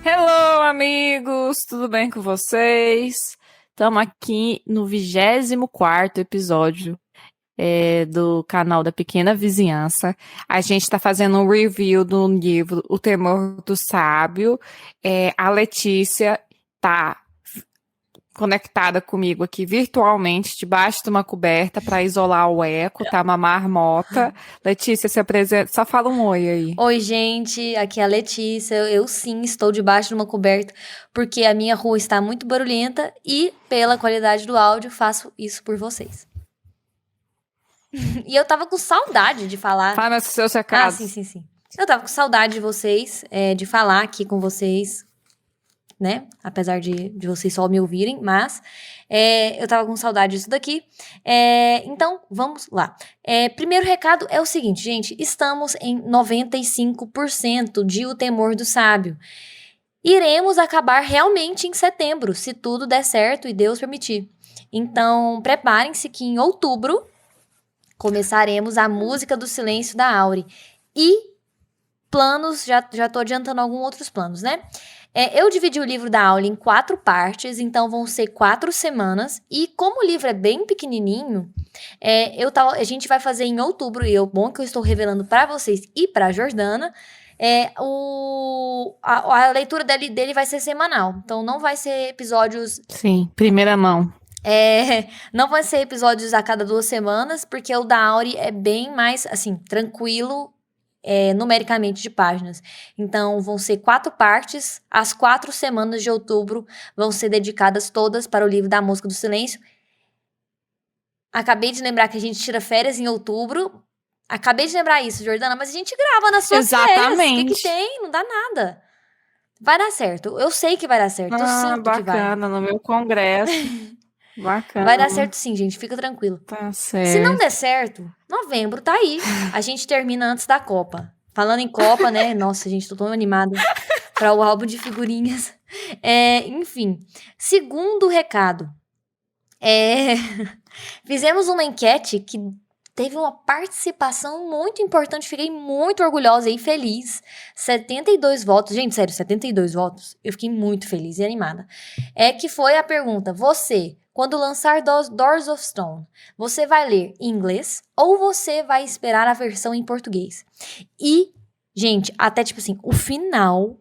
Hello, amigos! Tudo bem com vocês? Estamos aqui no 24º episódio do canal da Pequena Vizinhança. A gente está fazendo um review do livro O Temor do Sábio. A Letícia tá conectada comigo aqui virtualmente, debaixo de uma coberta para isolar o eco, tá uma marmota. Letícia, se apresenta, só fala um oi aí. Oi, gente, aqui é a Letícia. Eu sim estou debaixo de uma coberta porque a minha rua está muito barulhenta e, pela qualidade do áudio, faço isso por vocês. E eu tava com saudade de falar. Fala os seus recados. Sim. Eu tava com saudade de vocês, de falar aqui com vocês, né? Apesar de vocês só me ouvirem, mas eu tava com saudade disso daqui. Então, vamos lá. Primeiro recado é o seguinte, gente. Estamos em 95% de O Temor do Sábio. Iremos acabar realmente em setembro, se tudo der certo e Deus permitir. Então, preparem-se que em outubro começaremos a Música do Silêncio da Auri. E planos, já tô adiantando alguns outros planos, né? Eu dividi o livro da aula em 4 partes, então vão ser 4 semanas. E como o livro é bem pequenininho, a gente vai fazer em outubro, e bom que eu estou revelando para vocês e para Jordana, a leitura dele vai ser semanal. Então não vai ser episódios... Sim, primeira mão. Não vai ser episódios a cada 2 semanas, porque o da Auri é bem mais, assim, tranquilo, numericamente de páginas. Então, vão ser 4 partes. As 4 semanas de outubro vão ser dedicadas todas para o livro da Música do Silêncio. Acabei de lembrar que a gente tira férias em outubro. Acabei de lembrar isso, Jordana, mas a gente grava nas suas férias. O que tem? Não dá nada. Vai dar certo. Eu sei que vai dar certo. Eu sinto bacana, que vai. Bacana, no meu congresso. Bacana. Vai dar certo sim, gente. Fica tranquilo. Tá certo. Se não der certo, novembro tá aí. A gente termina antes da Copa. Falando em Copa, né? Nossa, gente, tô tão animada para o álbum de figurinhas. Enfim, segundo recado. Fizemos uma enquete que teve uma participação muito importante. Fiquei muito orgulhosa e feliz. 72 votos. Gente, sério, 72 votos. Eu fiquei muito feliz e animada. Que foi a pergunta. Você, quando lançar Doors of Stone, você vai ler em inglês ou você vai esperar a versão em português? E, gente, até tipo assim, o final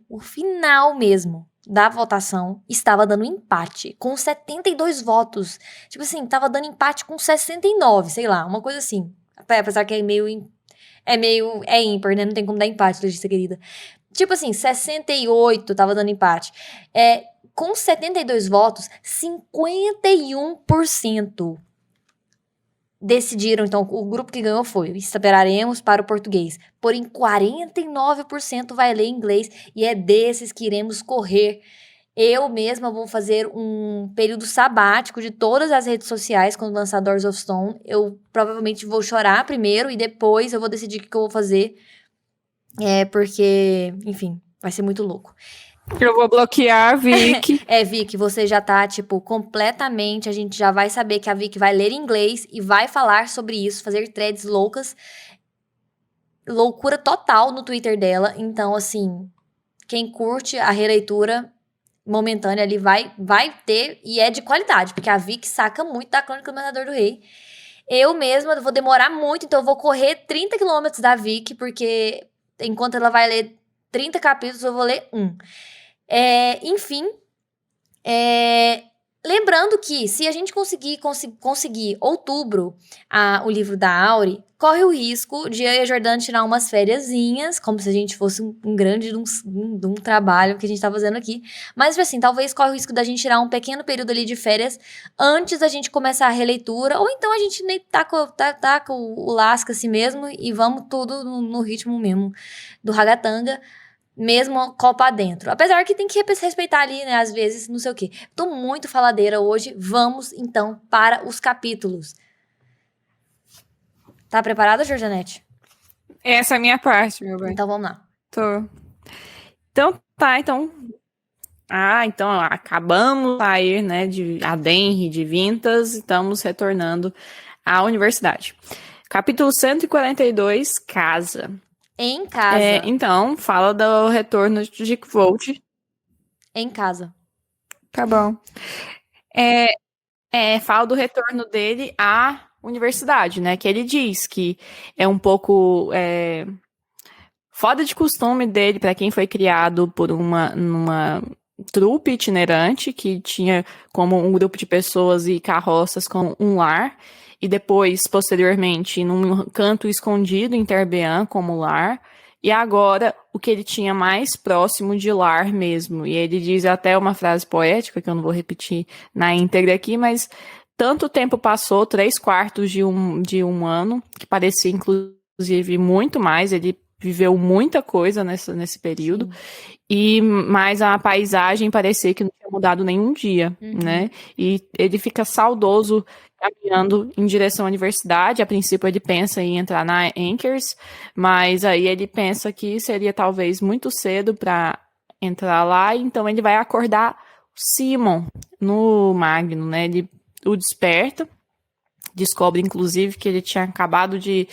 mesmo da votação estava dando empate com 72 votos. Tipo assim, tava dando empate com 69, sei lá, uma coisa assim. Apesar que é ímpar, né? Não tem como dar empate, Letícia querida. Tipo assim, 68 tava dando empate. Com 72 votos, 51% decidiram. Então, o grupo que ganhou foi Esperaremos para o português. Porém, 49% vai ler inglês e é desses que iremos correr. Eu mesma vou fazer um período sabático de todas as redes sociais quando lançar Doors of Stone. Eu provavelmente vou chorar primeiro e depois eu vou decidir o que eu vou fazer. Porque, enfim, vai ser muito louco. Eu vou bloquear a Vicky. Vicky, você já tá, tipo, completamente... A gente já vai saber que a Vicky vai ler inglês e vai falar sobre isso, fazer threads loucas. Loucura total no Twitter dela. Então, assim, quem curte a releitura momentânea ali vai ter, e é de qualidade, porque a Vicky saca muito da Crônica do Mercador do Rei. Eu mesma vou demorar muito, então eu vou correr 30 quilômetros da Vicky, porque enquanto ela vai ler 30 capítulos, eu vou ler 1. Enfim, lembrando que se a gente conseguir outubro o livro da Auri, corre o risco de eu e a Jordana tirar umas fériasinhas, como se a gente fosse um grande de um trabalho que a gente tá fazendo aqui. Mas assim, talvez corre o risco da gente tirar um pequeno período ali de férias antes da gente começar a releitura, ou então a gente nem taca o lasca assim mesmo e vamos tudo no ritmo mesmo do ragatanga. Mesmo Copa dentro. Apesar que tem que respeitar ali, né? Às vezes, não sei o quê. Tô muito faladeira hoje. Vamos, então, para os capítulos. Tá preparada, Georgianete? Essa é a minha parte, meu bem. Então, vamos lá. Tô. Então, tá, então. Então acabamos de sair, né, de Adenri, de Vintas, e estamos retornando à universidade. Capítulo 142, Casa. Em casa. Então, fala do retorno de Volt. Em casa. Tá bom. Fala do retorno dele à universidade, né? Que ele diz que é um pouco fora de costume dele, para quem foi criado por numa trupe itinerante, que tinha como um grupo de pessoas e carroças com um lar, e depois, posteriormente, num canto escondido em Terbean como lar, e agora o que ele tinha mais próximo de lar mesmo. E ele diz até uma frase poética, que eu não vou repetir na íntegra aqui, mas tanto tempo passou, 3/4 de um ano, que parecia inclusive muito mais, ele viveu muita coisa nesse período. Sim. Mas a paisagem parecia que não tinha mudado nenhum dia, né? E ele fica saudoso caminhando em direção à universidade. A princípio ele pensa em entrar na Anchors, mas aí ele pensa que seria talvez muito cedo para entrar lá, então ele vai acordar o Simon no Magno, né? Ele o desperta, descobre inclusive que ele tinha acabado de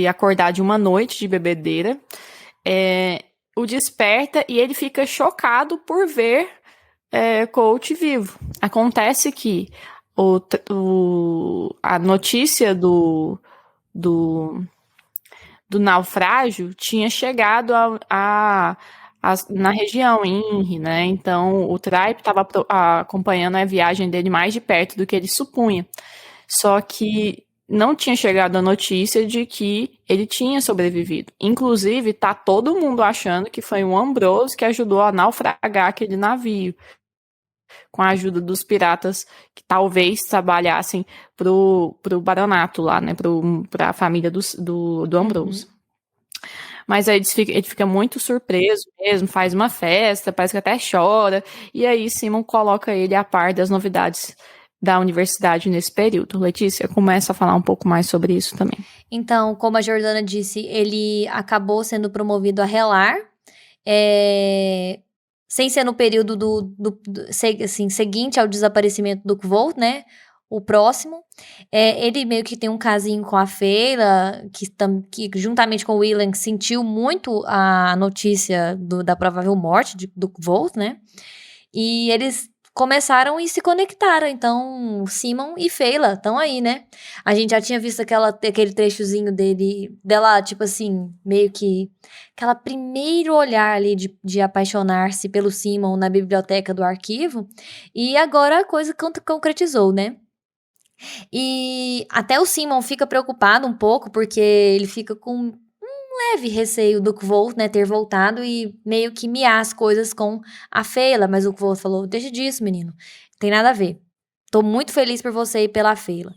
acordar de uma noite de bebedeira. O desperta e ele fica chocado por ver Colt vivo. Acontece que a notícia do naufrágio tinha chegado na região, em Inri, né? Então o Tripe estava acompanhando a viagem dele mais de perto do que ele supunha. Só que não tinha chegado a notícia de que ele tinha sobrevivido. Inclusive, tá todo mundo achando que foi um Ambrose que ajudou a naufragar aquele navio, com a ajuda dos piratas que talvez trabalhassem pro baronato lá, né? Pra família do Ambrose. Mas aí ele fica muito surpreso mesmo, faz uma festa, parece que até chora. E aí Simon coloca ele a par das novidades da universidade nesse período. Letícia, começa a falar um pouco mais sobre isso também. Então, como a Jordana disse, ele acabou sendo promovido a relar, sem ser no período assim, seguinte ao desaparecimento do Kvolt, né? O próximo. Ele meio que tem um casinho com a Feyla, que juntamente com o Willan sentiu muito a notícia da provável morte do Kvolt, né? E eles começaram e se conectaram. Então, Simon e Feyla estão aí, né? A gente já tinha visto aquele trechozinho dela, tipo assim, meio que aquela primeiro olhar ali de apaixonar-se pelo Simon na biblioteca do arquivo. E agora a coisa concretizou, né? E até o Simon fica preocupado um pouco, porque ele fica com leve receio do Kvolt, né, ter voltado e meio que miar as coisas com a Feyla, mas o Kvolt falou, deixa disso, menino, tem nada a ver. Tô muito feliz por você e pela Feyla.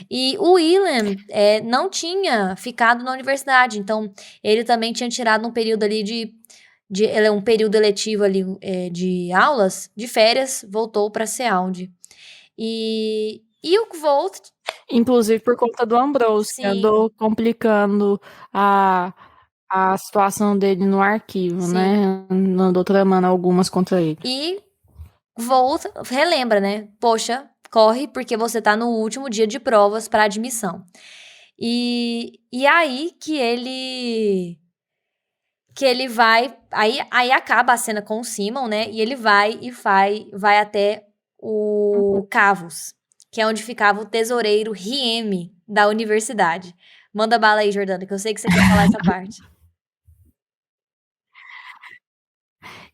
E o Willan não tinha ficado na universidade, então ele também tinha tirado um período ali um período eletivo ali de aulas, de férias, voltou pra Seald. E o Kvolt... Inclusive por conta do Ambrose, que andou complicando a situação dele no arquivo, sim, né? Andou tramando algumas contra ele. E Volt relembra, né? Poxa, corre porque você tá no último dia de provas para admissão. E aí que ele vai... Aí acaba a cena com o Simon, né? E ele vai até o Cavos, que é onde ficava o tesoureiro Riem da universidade. Manda bala aí, Jordana, que eu sei que você quer falar essa parte.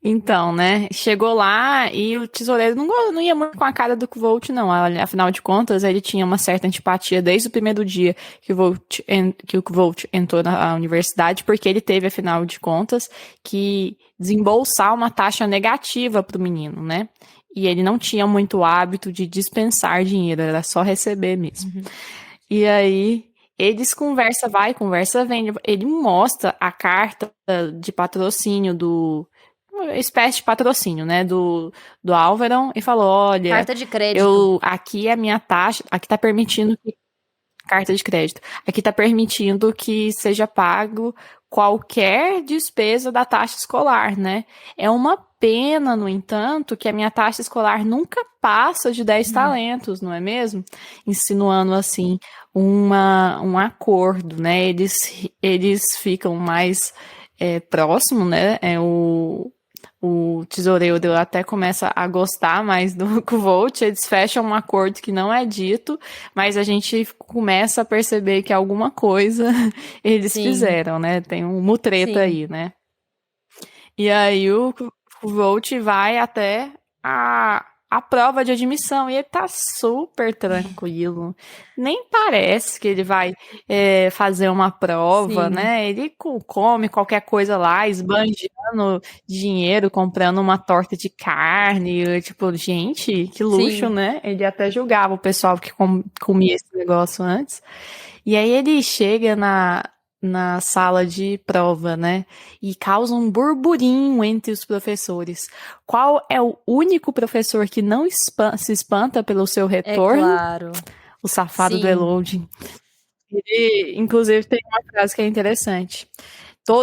Então, né, chegou lá e o tesoureiro não ia muito com a cara do Kvolt, não. Afinal de contas, ele tinha uma certa antipatia desde o primeiro dia que o Kvolt entrou na universidade, porque ele teve, afinal de contas, que desembolsar uma taxa negativa para o menino, né? E ele não tinha muito hábito de dispensar dinheiro, era só receber mesmo. E aí... eles conversa vai, conversa vem. Ele mostra a carta de patrocínio uma espécie de patrocínio, né, do Alveron, e falou, olha... Carta de crédito. aqui é a minha taxa, aqui tá permitindo que... carta de crédito. Aqui está permitindo que seja pago qualquer despesa da taxa escolar, né? É uma pena, no entanto, que a minha taxa escolar nunca passa de 10 talentos, não é mesmo? Insinuando, assim, um acordo, né? Eles ficam mais próximos, né? O tesoureiro até começa a gostar mais do Kvolt, eles fecham um acordo que não é dito, mas a gente começa a perceber que alguma coisa eles Sim, fizeram, né? Tem um mutreta sim, aí, né? E aí o Volt vai até a prova de admissão e ele tá super tranquilo. Nem parece que ele vai fazer uma prova, sim, né? Ele come qualquer coisa lá, esbanjando dinheiro, comprando uma torta de carne. Tipo, gente, que luxo, sim. né? Ele até julgava o pessoal que comia esse negócio antes. E aí ele chega na sala de prova, né? E causa um burburinho entre os professores. Qual é o único professor que não se espanta pelo seu É retorno? claro. O safado do Sim, Elodie. Ele, inclusive, tem uma frase que é interessante.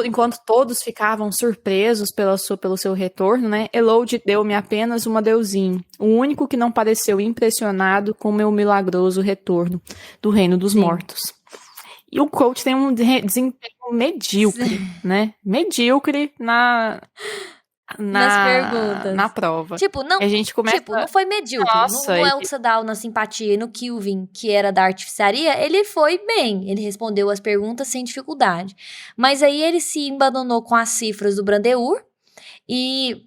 Enquanto todos ficavam surpresos pelo seu retorno, né? Elodie deu-me apenas um adeuzinho, o único que não pareceu impressionado com meu milagroso retorno do reino dos sim. mortos. E o coach tem um desempenho medíocre, né? Medíocre Nas na perguntas. prova. Tipo, não, E a gente começa. tipo, não foi medíocre. No, Nossa, no Elsa Down, na simpatia e no Kilvin, que era da artificiaria, ele foi bem. Ele respondeu as perguntas sem dificuldade. Mas aí ele se embananou com as cifras do Brandeur e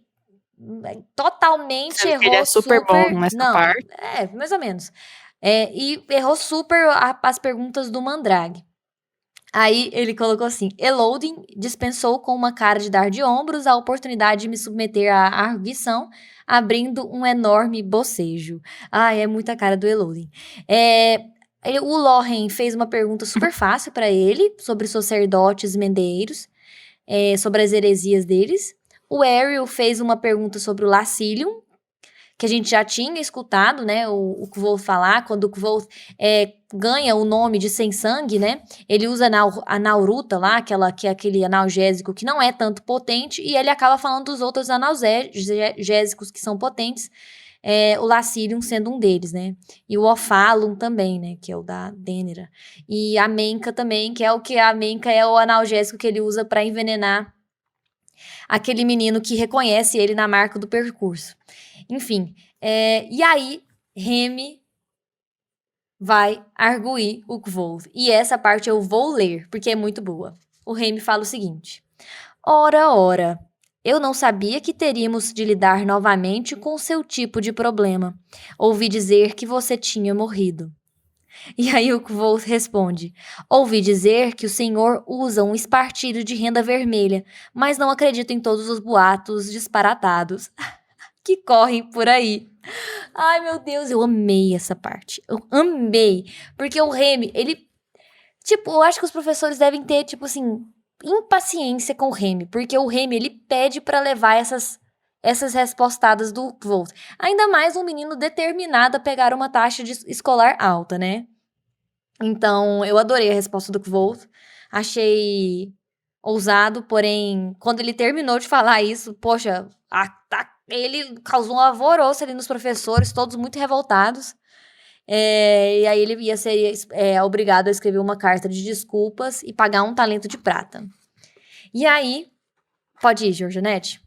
totalmente sendo que ele é errou super bom super. nessa Não, parte. mais ou menos. E errou super as perguntas do Mandrake. Aí ele colocou assim: Elodin dispensou com uma cara de dar de ombros a oportunidade de me submeter à arguição, abrindo um enorme bocejo. Ai, é muita cara do Elodin. O Loren fez uma pergunta super fácil para ele sobre sacerdotes mendeiros, sobre as heresias deles. O Ariel fez uma pergunta sobre o Lacilium, que a gente já tinha escutado, né, o Kvoth falar, quando o Kvoth ganha o nome de Sem Sangue, né, ele usa a Nauruta lá, que é aquele analgésico que não é tanto potente, e ele acaba falando dos outros analgésicos que são potentes, o Lacilium sendo um deles, né, e o Ophalum também, né, que é o da Dênera, e a Menka também, a Menka é o analgésico que ele usa para envenenar aquele menino que reconhece ele na marca do percurso. Enfim, e aí Remy vai arguir o Kvold. E essa parte eu vou ler, porque é muito boa. O Remy fala o seguinte: Ora, ora, eu não sabia que teríamos de lidar novamente com seu tipo de problema. Ouvi dizer que você tinha morrido. E aí o Kvold responde: Ouvi dizer que o senhor usa um espartilho de renda vermelha, mas não acredito em todos os boatos disparatados que correm por aí. Ai, meu Deus, eu amei essa parte. Eu amei. Porque o Remy, ele. Tipo, eu acho que os professores devem ter, tipo assim, impaciência com o Remy. Porque o Remy, ele pede pra levar essas respostadas do Volt. Ainda mais um menino determinado a pegar uma taxa escolar alta, né? Então, eu adorei a resposta do Volt. Achei ousado, porém, quando ele terminou de falar isso, poxa, ele causou um alvoroço ali nos professores, todos muito revoltados. E aí ele ia ser obrigado a escrever uma carta de desculpas e pagar um talento de prata. E aí, pode ir, Georgianete?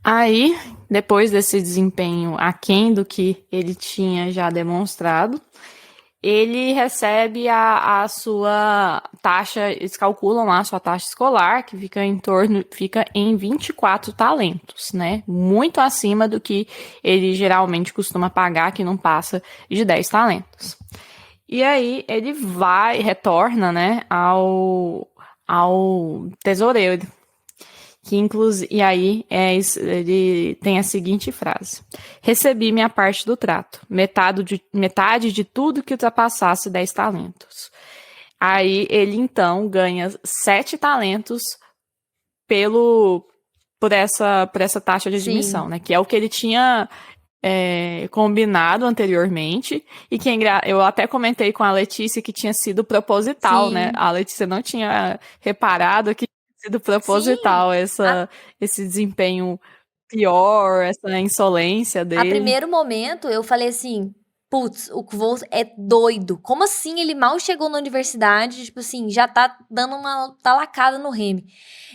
Aí, depois desse desempenho aquém do que ele tinha já demonstrado, ele recebe a sua taxa, eles calculam lá a sua taxa escolar, que fica em 24 talentos, né? Muito acima do que ele geralmente costuma pagar, que não passa de 10 talentos. E aí ele retorna, né, ao tesoureiro. E aí ele tem a seguinte frase: Recebi minha parte do trato, metade de tudo que ultrapassasse 10 talentos. Aí ele então ganha 7 talentos por essa taxa de admissão, Sim, né? Que é o que ele tinha combinado anteriormente, e que eu até comentei com a Letícia que tinha sido proposital, né? Sim, A Letícia não tinha reparado que tinha sido sim. proposital A, esse desempenho pior, essa insolência a dele. primeiro momento eu falei assim, putz, o Kvolt é doido. Como assim ele mal chegou na universidade, tipo assim, já tá dando uma talacada no Remy.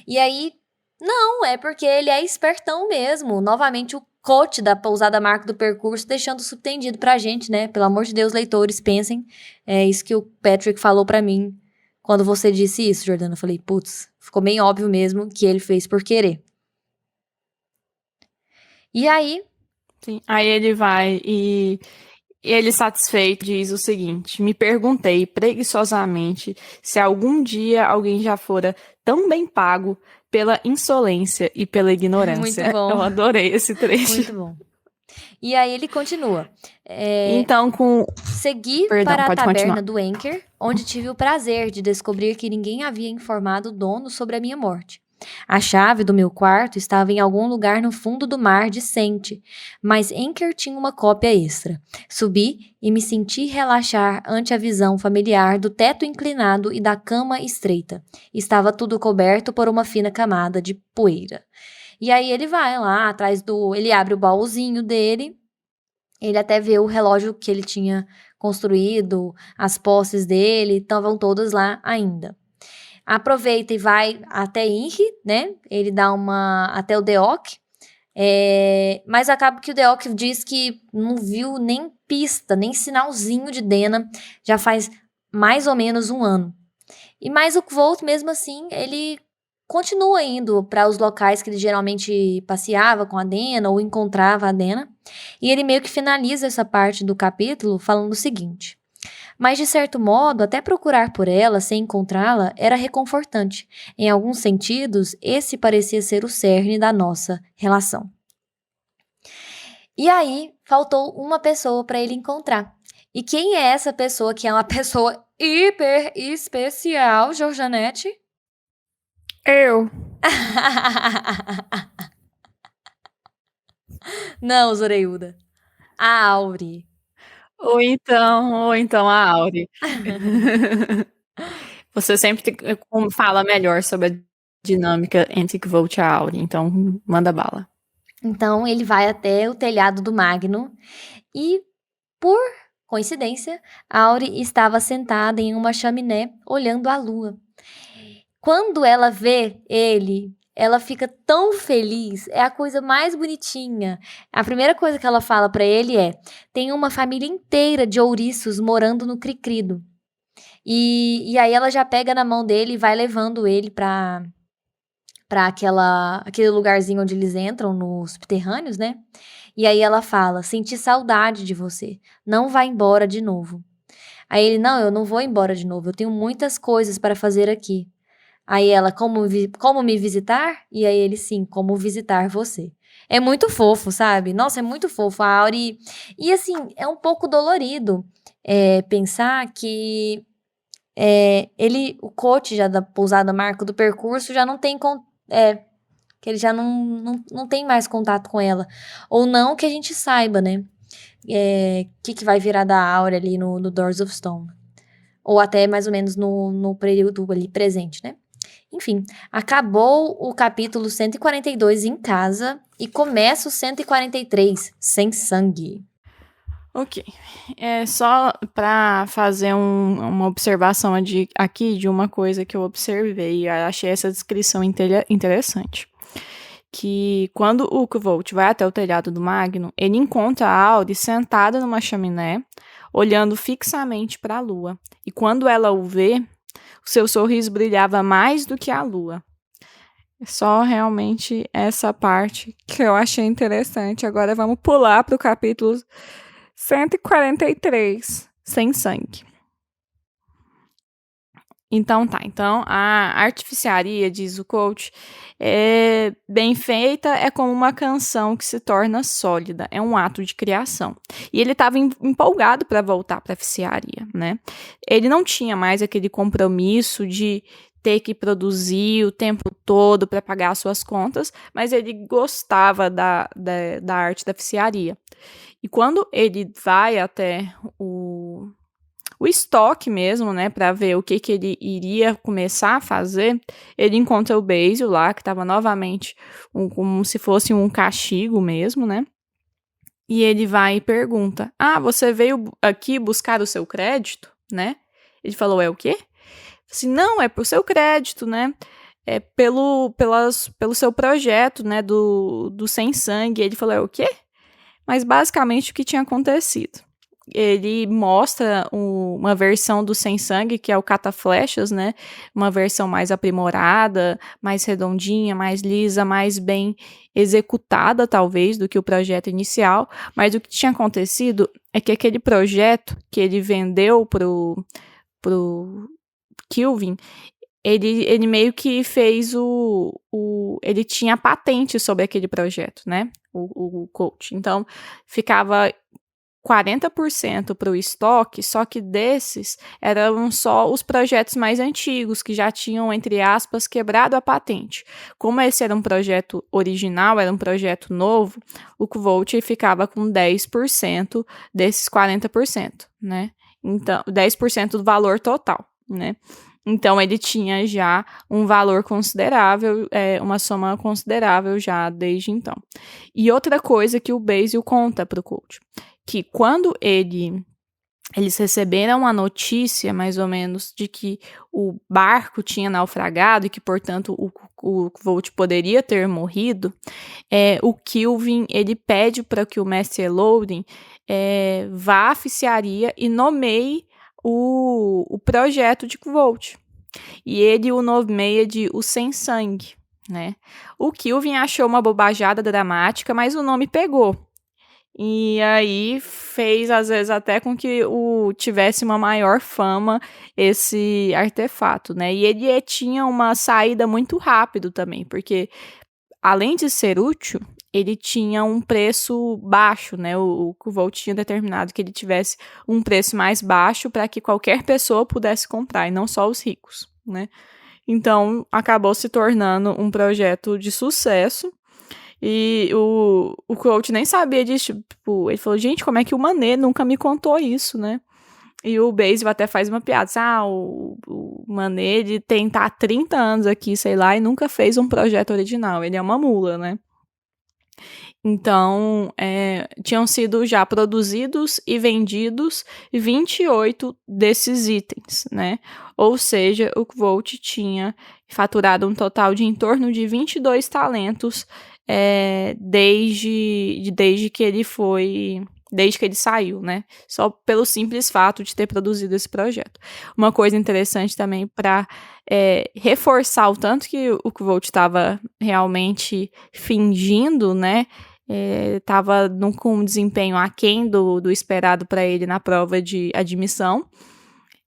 E aí, não, é porque ele é espertão mesmo. Novamente o coach da pousada marca do percurso deixando subtendido pra gente, né? Pelo amor de Deus, leitores, pensem. É isso que o Patrick falou pra mim quando você disse isso, Jordana. Eu falei, putz, ficou bem óbvio mesmo que ele fez por querer. E aí, Sim. Aí ele vai e ele satisfeito diz o seguinte: me perguntei preguiçosamente se algum dia alguém já fora tão bem pago pela insolência e pela muito ignorância. bom, Eu adorei esse trecho. muito bom. E aí ele continua. Então, Segui Perdão, para a pode taberna continuar. do Anchor, onde tive o prazer de descobrir que ninguém havia informado o dono sobre a minha morte. A chave do meu quarto estava em algum lugar no fundo do mar de Sente, mas Anchor tinha uma cópia extra. Subi e me senti relaxar ante a visão familiar do teto inclinado e da cama estreita. Estava tudo coberto por uma fina camada de poeira. E aí ele vai lá atrás do. Ele abre o baúzinho dele. Ele até vê o relógio que ele tinha construído, as posses dele, estavam todas lá ainda. Aproveita e vai até Inri, né? Ele dá uma. Até o Deok. Mas acaba que o Deok diz que não viu nem pista, nem sinalzinho de Dena já faz mais ou menos um ano. E mais o Kvolt, mesmo assim, ele continua indo para os locais que ele geralmente passeava com a Dena ou encontrava a Dena. E ele meio que finaliza essa parte do capítulo falando o seguinte: mas de certo modo, até procurar por ela sem encontrá-la era reconfortante. Em alguns sentidos, esse parecia ser o cerne da nossa relação. E aí, faltou uma pessoa para ele encontrar. E quem é essa pessoa que é uma pessoa hiper especial, Georgianete? Eu. Não, Zoreiuda. A Auri. Ou então a Auri. Você sempre fala melhor sobre a dinâmica entre Kvolt e a Auri, então manda bala. Então ele vai até o telhado do Magno e, por coincidência, Auri estava sentada em uma chaminé olhando a lua. Quando ela vê ele, ela fica tão feliz, é a coisa mais bonitinha. A primeira coisa que ela fala pra ele é: tem uma família inteira de ouriços morando no Cricrido. E aí ela já pega na mão dele e vai levando ele pra aquele lugarzinho onde eles entram, nos subterrâneos, né? E aí ela fala: senti saudade de você, não vá embora de novo. Aí ele: não, eu não vou embora de novo, eu tenho muitas coisas para fazer aqui. Aí ela: como me visitar? E aí ele: sim, como visitar você. É muito fofo, sabe? Nossa, é muito fofo. A Auri. E assim, é um pouco dolorido pensar que o coach já da pousada Marco do Percurso já não tem. Que ele já não tem mais contato com ela. Ou não que a gente saiba, né? Que vai virar da Aura ali no Doors of Stone. Ou até mais ou menos no período ali presente, né? Enfim, acabou o capítulo 142 em casa e começa o 143 sem sangue. Ok. É só para fazer uma observação aqui de uma coisa que eu observei e achei essa descrição interessante. Que quando o Kvolt vai até o telhado do Magno, ele encontra a Auri sentada numa chaminé, olhando fixamente para a lua. E quando ela o vê, o seu sorriso brilhava mais do que a lua. É só realmente essa parte que eu achei interessante. Agora vamos pular para o capítulo 143, sem sangue. Então tá, então a artificiaria, diz o coach, é bem feita, é como uma canção que se torna sólida, é um ato de criação. E ele estava empolgado para voltar para a artificiaria, né? Ele não tinha mais aquele compromisso de ter que produzir o tempo todo para pagar as suas contas, mas ele gostava da arte da oficiaria. E quando ele vai até o estoque mesmo, né, para ver o que ele iria começar a fazer, ele encontra o Basil lá, que estava novamente como se fosse um castigo mesmo, né? E ele vai e pergunta: "Ah, você veio aqui buscar o seu crédito, né?" Ele falou: "É o quê?" Assim, "Não, é pro seu crédito, né? É pelo seu projeto, né, do Sem Sangue." Ele falou: "É o quê?" Mas basicamente o que tinha acontecido? Ele mostra uma versão do Sem Sangue, que é o Cataflechas, né? Uma versão mais aprimorada, mais redondinha, mais lisa, mais bem executada, talvez, do que o projeto inicial. Mas o que tinha acontecido é que aquele projeto que ele vendeu pro Kilvin, ele meio que fez ele tinha patente sobre aquele projeto, né? O coach. Então, ficava 40% para o estoque, só que desses eram só os projetos mais antigos, que já tinham, entre aspas, quebrado a patente. Como esse era um projeto original, era um projeto novo, o Kvolt ficava com 10% desses 40%, né? Então, 10% do valor total, né? Então, ele tinha já um valor considerável, uma soma considerável já desde então. E outra coisa que o Basil conta para o coach, que quando eles receberam a notícia, mais ou menos, de que o barco tinha naufragado e que, portanto, o Volt poderia ter morrido, o Kilvin, ele pede para que o Mestre Elodin vá à oficiaria e nomeie o projeto de Kvolt. E ele o nomeia de o Sem Sangue, né? O Kilvin achou uma bobajada dramática, mas o nome pegou. E aí fez, às vezes, até com que tivesse uma maior fama esse artefato, né? E ele tinha uma saída muito rápido também, porque além de ser útil, ele tinha um preço baixo, né? O Kvolt tinha determinado que ele tivesse um preço mais baixo para que qualquer pessoa pudesse comprar, e não só os ricos, né? Então, acabou se tornando um projeto de sucesso. E o coach nem sabia disso, tipo, ele falou, gente, como é que o Manet nunca me contou isso, né? E o Basil até faz uma piada, o Manet, ele tem tá há 30 anos aqui, sei lá, e nunca fez um projeto original, ele é uma mula, né? Então, tinham sido já produzidos e vendidos 28 desses itens, né? Ou seja, o Kvolt tinha faturado um total de em torno de 22 talentos desde que ele saiu, né? Só pelo simples fato de ter produzido esse projeto. Uma coisa interessante também para reforçar o tanto que o Kvolt estava realmente fingindo, né? Estava com um desempenho aquém do esperado para ele na prova de admissão,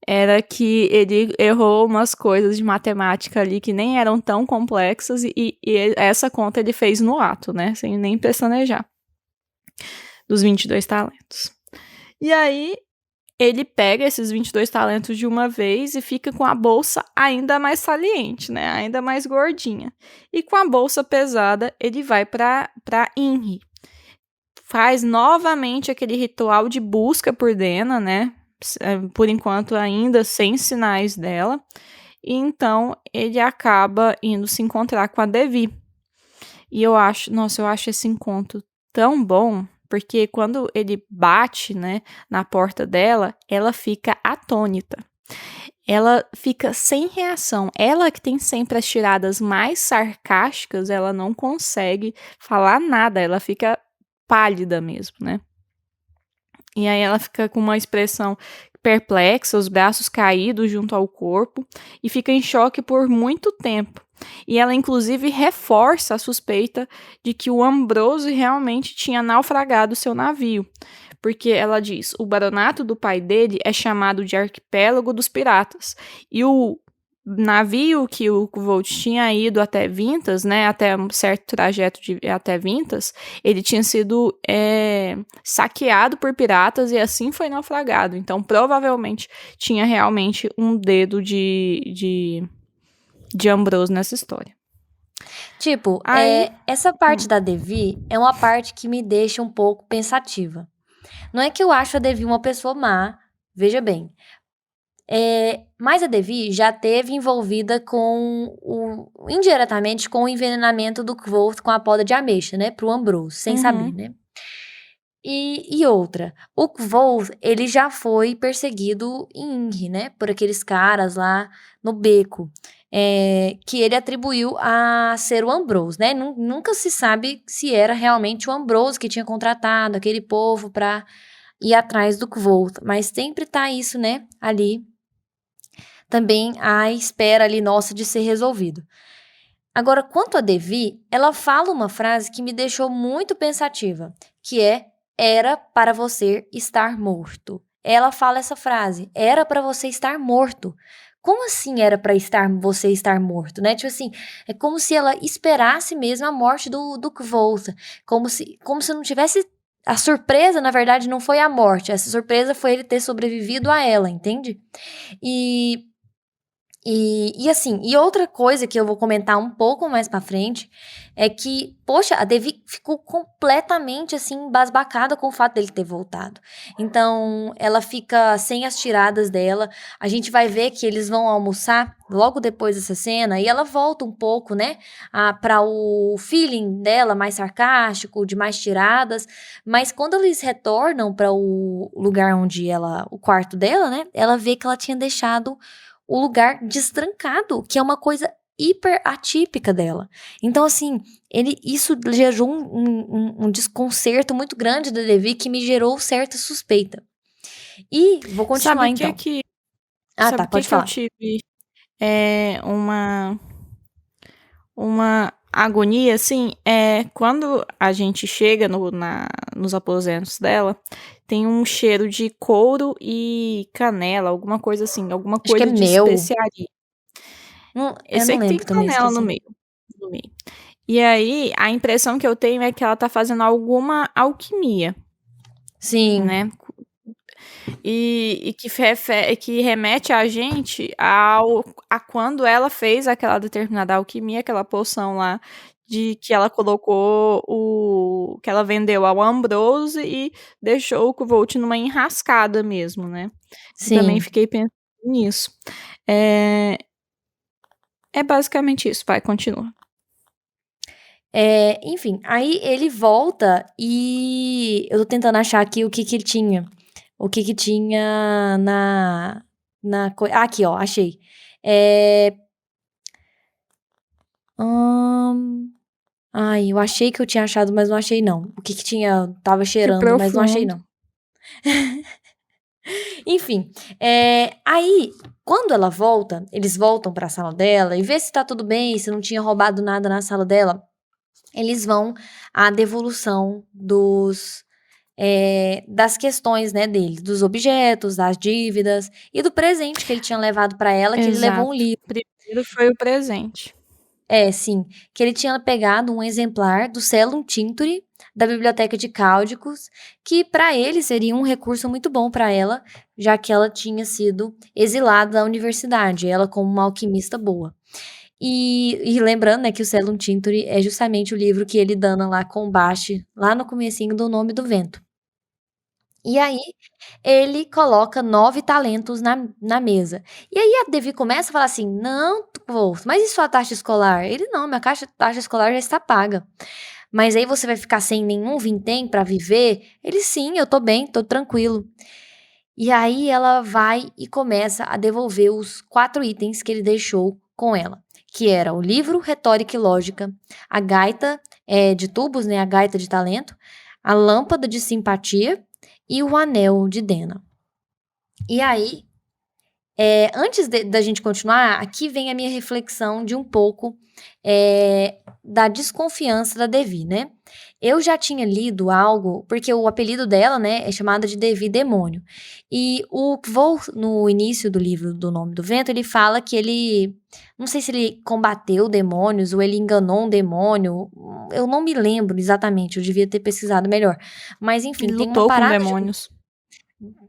era que ele errou umas coisas de matemática ali que nem eram tão complexas e essa conta ele fez no ato, né, sem nem pestanejar, dos 22 talentos. E aí ele pega esses 22 talentos de uma vez e fica com a bolsa ainda mais saliente, né? Ainda mais gordinha. E com a bolsa pesada, ele vai para Inri. Faz novamente aquele ritual de busca por Dena, né? Por enquanto ainda sem sinais dela. E então ele acaba indo se encontrar com a Devi. E eu acho esse encontro tão bom, porque quando ele bate, né, na porta dela, ela fica atônita. Ela fica sem reação. Ela que tem sempre as tiradas mais sarcásticas, ela não consegue falar nada. Ela fica pálida mesmo, né? E aí ela fica com uma expressão perplexa, os braços caídos junto ao corpo, e fica em choque por muito tempo. E ela, inclusive, reforça a suspeita de que o Ambrose realmente tinha naufragado seu navio. Porque ela diz, o baronato do pai dele é chamado de Arquipélago dos Piratas. E o navio que o Kvolt tinha ido até Vintas, né, até um certo trajeto até Vintas, ele tinha sido saqueado por piratas e assim foi naufragado. Então, provavelmente, tinha realmente um dedo de de Ambrose nessa história. Tipo, Aí, essa parte da Devi é uma parte que me deixa um pouco pensativa. Não é que eu acho a Devi uma pessoa má, veja bem. Mas a Devi já teve envolvida indiretamente com o envenenamento do Kvolt com a poda de ameixa, né? Pro Ambrose, sem saber, né? E outra, o Kvolt, ele já foi perseguido em Ingri, né? Por aqueles caras lá no beco, que ele atribuiu a ser o Ambrose, né? Nunca se sabe se era realmente o Ambrose que tinha contratado aquele povo pra ir atrás do Kvolt, mas sempre tá isso, né? Ali, também à espera ali nossa de ser resolvido. Agora, quanto a Devi, ela fala uma frase que me deixou muito pensativa, que é: era para você estar morto. Ela fala essa frase: era para você estar morto. Como assim era para você estar morto, né? Tipo assim, é como se ela esperasse mesmo a morte do Kvolt, como se não tivesse a surpresa, na verdade, não foi a morte. Essa surpresa foi ele ter sobrevivido a ela, entende? E assim, e outra coisa que eu vou comentar um pouco mais pra frente é que, poxa, a Devi ficou completamente assim embasbacada com o fato dele ter voltado. Então, ela fica sem as tiradas dela. A gente vai ver que eles vão almoçar logo depois dessa cena e ela volta um pouco, né, para o feeling dela mais sarcástico, de mais tiradas, mas quando eles retornam para o lugar onde o quarto dela, né, ela vê que ela tinha deixado o lugar destrancado, que é uma coisa hiper atípica dela. Então, assim, isso gerou um desconcerto muito grande da Devi que me gerou certa suspeita. E vou sabe continuar o que então. que, Ah, tá, pode eu falar. tive uma agonia, assim, quando a gente chega nos aposentos dela, tem um cheiro de couro e canela, alguma coisa assim, alguma Acho que é coisa de mel. especiaria. Não, Eu eu sei não que tem lembro também, canela no esqueci. meio, no meio. E aí, a impressão que eu tenho é que ela tá fazendo alguma alquimia, Sim, né? Que remete a gente a quando ela fez aquela determinada alquimia, aquela poção lá, de que ela colocou que ela vendeu ao Ambrose e deixou o Kvolt numa enrascada mesmo, né? Eu também sim. fiquei pensando nisso. É, é basicamente isso, vai, continua. Enfim, aí ele volta e eu tô tentando achar aqui o que que ele tinha. O que que tinha aqui, ó, achei. É, Ai, eu achei que eu tinha achado, mas não achei não. O que que tinha, tava Que cheirando, mas não achei profundo. não. Enfim, aí, quando ela volta, eles voltam pra sala dela e vê se tá tudo bem, se não tinha roubado nada na sala dela. Eles vão à devolução das questões, né, dele, dos objetos, das dívidas e do presente que ele tinha levado pra ela, que ele levou um Exato. livro. Primeiro foi o presente. Sim, que ele tinha pegado um exemplar do Cellum Tinctory da Biblioteca de Cáudicos, que para ele seria um recurso muito bom para ela, já que ela tinha sido exilada da universidade, ela como uma alquimista boa. E lembrando, né, que o Cellum Tinctory é justamente o livro que ele dana lá com Bast, lá no comecinho do Nome do Vento. E aí, ele coloca 9 talentos na mesa. E aí a Devi começa a falar assim: "Não, Wolf, mas e sua taxa escolar?" Ele: "Não, minha taxa escolar já está paga." "Mas aí você vai ficar sem nenhum vintém para viver?" Ele: "Sim, eu tô bem, tô tranquilo." E aí ela vai e começa a devolver os 4 itens que ele deixou com ela, que era o livro Retórica e Lógica, a gaita, de tubos, né, a gaita de talento, a lâmpada de simpatia e o anel de Dena. E aí, antes da gente continuar, aqui vem a minha reflexão de um pouco da desconfiança da Devi, né? Eu já tinha lido algo, porque o apelido dela, né, é chamada de Devi Demônio. E o Kvo, no início do livro do Nome do Vento, ele fala que ele, não sei se ele combateu demônios ou ele enganou um demônio, eu não me lembro exatamente, eu devia ter pesquisado melhor. Mas enfim, Ele lutou com demônios.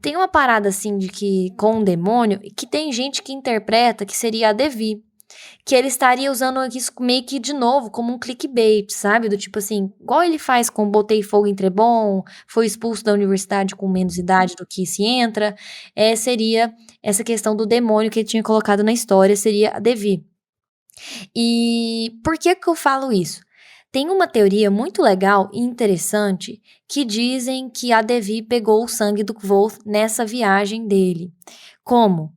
tem uma parada assim de que com um demônio que tem gente que interpreta que seria a Devi. que ele estaria usando isso meio que de novo como um clickbait, sabe? Do tipo assim, igual ele faz com Botei Fogo em Trebon, foi expulso da universidade com menos idade do que se entra, seria essa questão do demônio que ele tinha colocado na história, seria a Devi. E por que eu falo isso? Tem uma teoria muito legal e interessante que dizem que a Devi pegou o sangue do Kvoth nessa viagem dele. Como?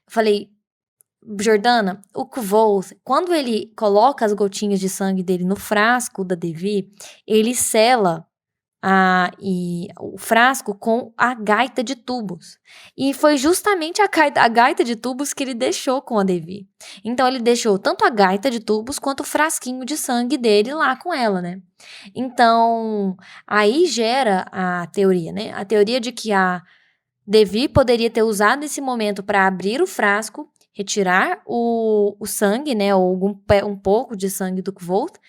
Eu falei, Jordana, o Kvoth, quando ele coloca as gotinhas de sangue dele no frasco da Devi, ele sela o frasco com a gaita de tubos. E foi justamente a gaita de tubos que ele deixou com a Devi. Então ele deixou tanto a gaita de tubos quanto o frasquinho de sangue dele lá com ela, né? Então, aí gera a teoria, né? A teoria de que a Devi poderia ter usado esse momento para abrir o frasco, retirar o sangue, né? Ou um pouco de sangue do Kvoth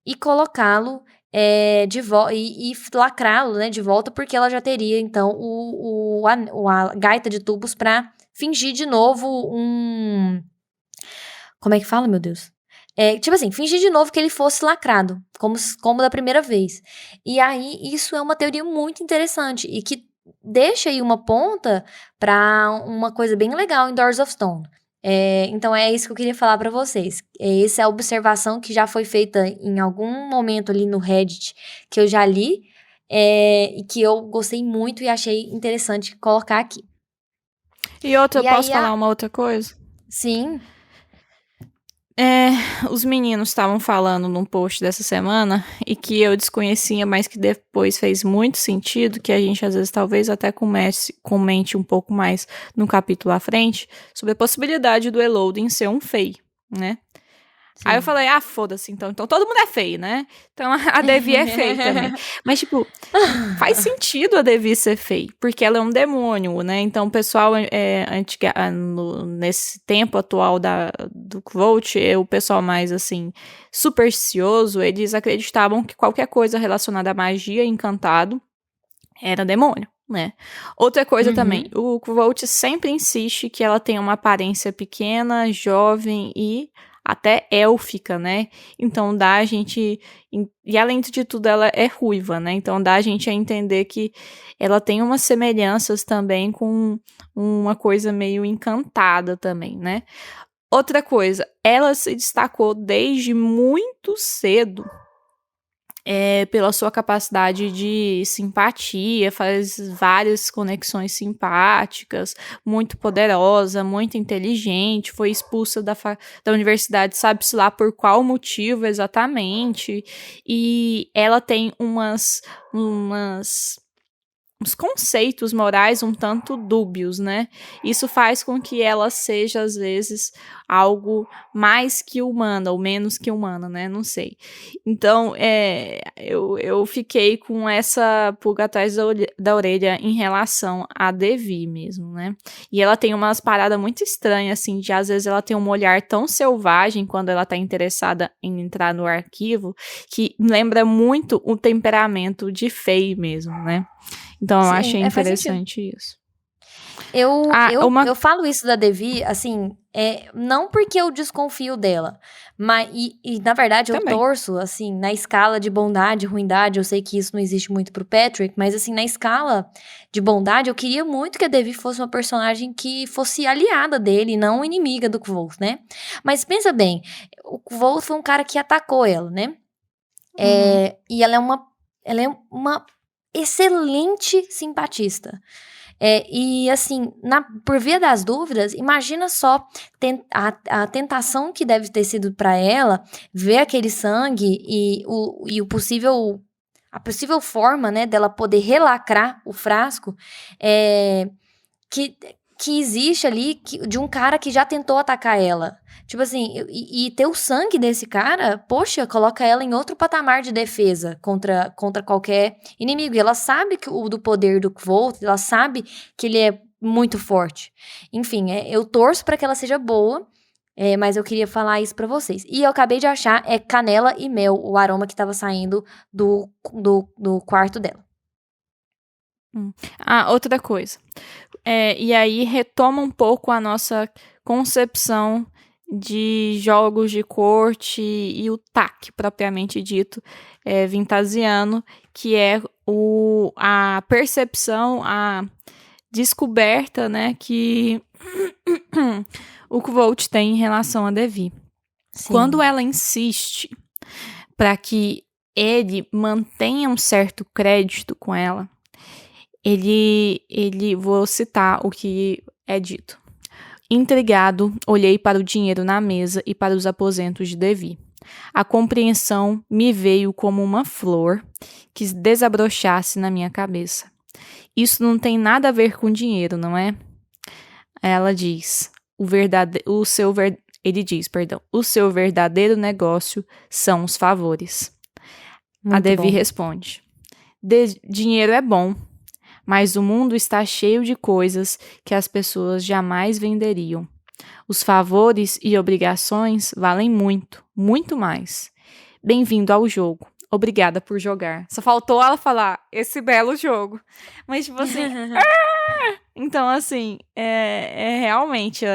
e colocá-lo de volta e lacrá-lo, né, de volta, porque ela já teria, então, a gaita de tubos para fingir de novo Como é que fala, meu Deus? Tipo assim, fingir de novo que ele fosse lacrado, como da primeira vez. E aí, isso é uma teoria muito interessante e que deixa aí uma ponta para uma coisa bem legal em Doors of Stone. Então é isso que eu queria falar para vocês. Essa é a observação que já foi feita em algum momento ali no Reddit, que eu já li, e que eu gostei muito e achei interessante colocar aqui. E outra, E eu posso aí, falar uma outra coisa? Sim. Os meninos estavam falando num post dessa semana e que eu desconhecia, mas que depois fez muito sentido, que a gente às vezes talvez até comente um pouco mais no capítulo à frente, sobre a possibilidade do Eloding ser um Fey, né? Sim. Aí eu falei, foda-se, então todo mundo é feio, né? Então a Devi é feia também. Mas, tipo, faz sentido a Devi ser feia, porque ela é um demônio, né? Então o pessoal nesse tempo atual do Kvoth, o pessoal mais, assim, supersticioso, eles acreditavam que qualquer coisa relacionada à magia, encantado, era demônio, né? Outra coisa também, o Kvoth sempre insiste que ela tem uma aparência pequena, jovem e até élfica, né? Então dá a gente... E além de tudo, ela é ruiva, né? Então dá a gente a entender que ela tem umas semelhanças também com uma coisa meio encantada também, né? Outra coisa, ela se destacou desde muito cedo pela sua capacidade de simpatia, faz várias conexões simpáticas, muito poderosa, muito inteligente, foi expulsa da universidade, sabe-se lá por qual motivo exatamente, e ela tem uns conceitos morais um tanto dúbios, né? Isso faz com que ela seja, às vezes, algo mais que humana, ou menos que humana, né? Não sei. Então, eu fiquei com essa pulga atrás da orelha em relação a Devi mesmo, né? E ela tem umas paradas muito estranhas, assim, de às vezes ela tem um olhar tão selvagem quando ela tá interessada em entrar no arquivo, que lembra muito o temperamento de Faye mesmo, né? Então, eu achei interessante isso. Eu falo isso da Devi, assim, não porque eu desconfio dela, mas, na verdade eu Também. torço, assim, na escala de bondade e ruindade, eu sei que isso não existe muito pro Patrick, mas assim, na escala de bondade, eu queria muito que a Devi fosse uma personagem que fosse aliada dele, não inimiga do Kvoth, né? Mas pensa bem, o Kvoth foi um cara que atacou ela, né? E ela é uma excelente simpatista. E assim, por via das dúvidas, imagina só a tentação que deve ter sido para ela ver aquele sangue e a possível forma, né, dela poder relacrar o frasco, que existe ali de um cara que já tentou atacar ela. Tipo assim, e ter o sangue desse cara, poxa, coloca ela em outro patamar de defesa contra qualquer inimigo. E ela sabe do poder do Kvoth, ela sabe que ele é muito forte. Enfim, eu torço para que ela seja boa, mas eu queria falar isso pra vocês. E eu acabei de achar, canela e mel, o aroma que tava saindo do quarto dela. Outra coisa. E aí retoma um pouco a nossa concepção de jogos de corte e o tac, propriamente dito, vintasiano, que é a percepção, a descoberta, né, que o Kvolt tem em relação a Devi. Quando ela insiste para que ele mantenha um certo crédito com ela, vou citar o que é dito. Intrigado, olhei para o dinheiro na mesa e para os aposentos de Devi. A compreensão me veio como uma flor que desabrochasse na minha cabeça. Isso não tem nada a ver com dinheiro, não é? Ela diz, ele diz, o seu verdadeiro negócio são os favores. Muito a Devi bom. responde, dinheiro é bom, mas o mundo está cheio de coisas que as pessoas jamais venderiam. Os favores e obrigações valem muito, muito mais. Bem-vindo ao jogo. Obrigada por jogar. Só faltou ela falar, esse belo jogo. Mas, tipo assim... Então, assim, realmente...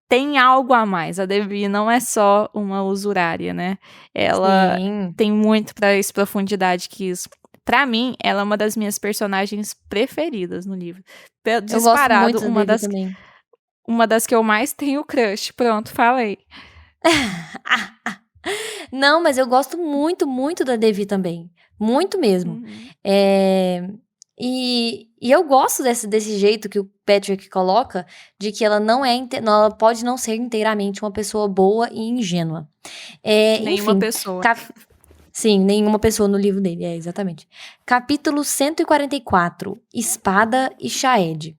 tem algo a mais. A Devi não é só uma usurária, né? Ela tem muito para essa profundidade que isso... Pra mim, ela é uma das minhas personagens preferidas no livro. Disparado, eu gosto muito da Devi também. Uma das que eu mais tenho crush. Pronto, falei. Não, mas eu gosto muito, muito da Devi também. Muito mesmo. E eu gosto desse jeito que o Patrick coloca, de que ela ela pode não ser inteiramente uma pessoa boa e ingênua. Nenhuma pessoa. Sim, nenhuma pessoa no livro dele, exatamente. Capítulo 144, Espada e Shaed.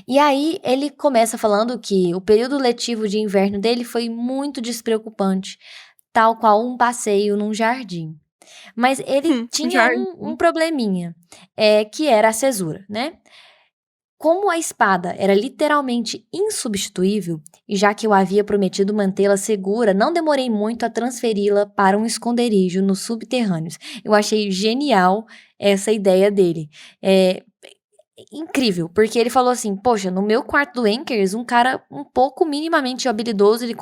E aí, ele começa falando que o período letivo de inverno dele foi muito despreocupante, tal qual um passeio num jardim. Mas ele tinha um probleminha, que era a cesura, né? Como a espada era literalmente insubstituível, e já que eu havia prometido mantê-la segura, não demorei muito a transferi-la para um esconderijo nos subterrâneos. Eu achei genial essa ideia dele. Incrível, porque ele falou assim, poxa, no meu quarto do Anchors, um cara um pouco minimamente habilidoso, ele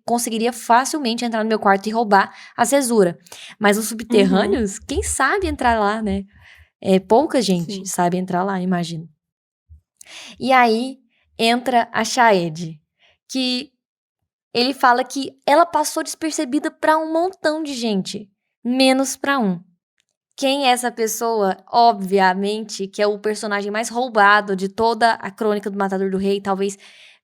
conseguiria facilmente entrar no meu quarto e roubar a cesura. Mas os subterrâneos, quem sabe entrar lá, né? Pouca gente sabe entrar lá, imagino. E aí, entra a Shaed, que ele fala que ela passou despercebida para um montão de gente, menos para um. Quem é essa pessoa? Obviamente que é o personagem mais roubado de toda a Crônica do Matador do Rei, talvez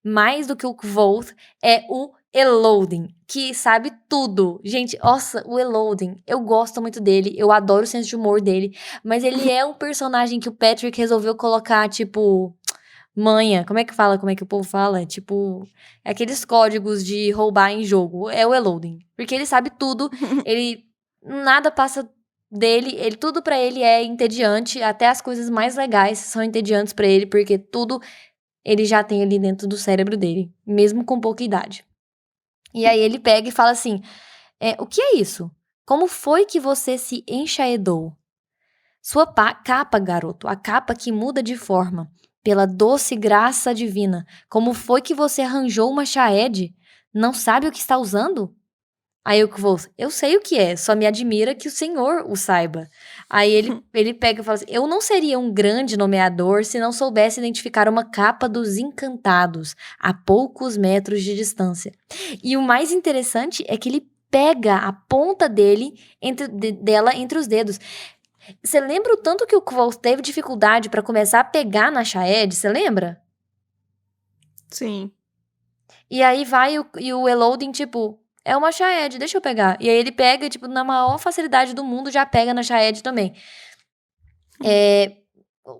mais do que o Kvoth, é o Elodin, que sabe tudo. Gente, nossa, o Elodin, eu gosto muito dele, eu adoro o senso de humor dele, mas ele é um personagem que o Patrick resolveu colocar, tipo, manha, como é que o povo fala? Tipo, aqueles códigos de roubar em jogo, é o Elodin, porque ele sabe tudo, ele nada passa dele, tudo pra ele é entediante, até as coisas mais legais são entediantes pra ele, porque tudo ele já tem ali dentro do cérebro dele, mesmo com pouca idade. E aí ele pega e fala assim, o que é isso? Como foi que você se enxaedou? Sua capa, garoto, a capa que muda de forma, pela doce graça divina. Como foi que você arranjou uma Shaed? Não sabe o que está usando? Aí eu sei o que é, só me admira que o senhor o saiba. Aí ele pega e fala assim, eu não seria um grande nomeador se não soubesse identificar uma capa dos encantados, a poucos metros de distância. E o mais interessante é que ele pega a ponta dela entre os dedos. Você lembra o tanto que o Kvoth teve dificuldade pra começar a pegar na Shaed? Você lembra? Sim. E aí vai o Elodin, tipo, é uma Shaed, deixa eu pegar. E aí ele pega, tipo, na maior facilidade do mundo, já pega na Shaed também.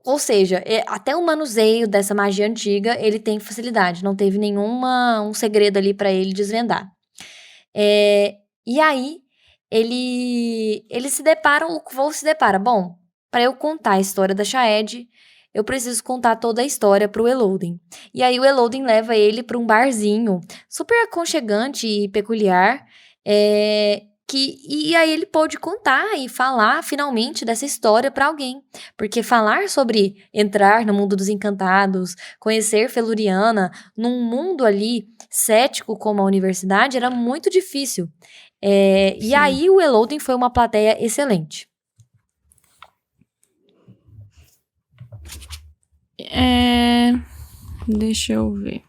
Ou seja, até o manuseio dessa magia antiga, ele tem facilidade. Não teve um segredo ali pra ele desvendar. E aí, eles se deparam, o Kvoth se depara. Bom, pra eu contar a história da Shaed, eu preciso contar toda a história pro Elodin. E aí o Elodin leva ele pra um barzinho super aconchegante e peculiar, E aí ele pôde contar e falar finalmente dessa história para alguém. Porque falar sobre entrar no mundo dos encantados, conhecer Feluriana, num mundo ali cético como a universidade, era muito difícil. E Sim. aí o Elodin foi uma plateia excelente. Deixa eu ver.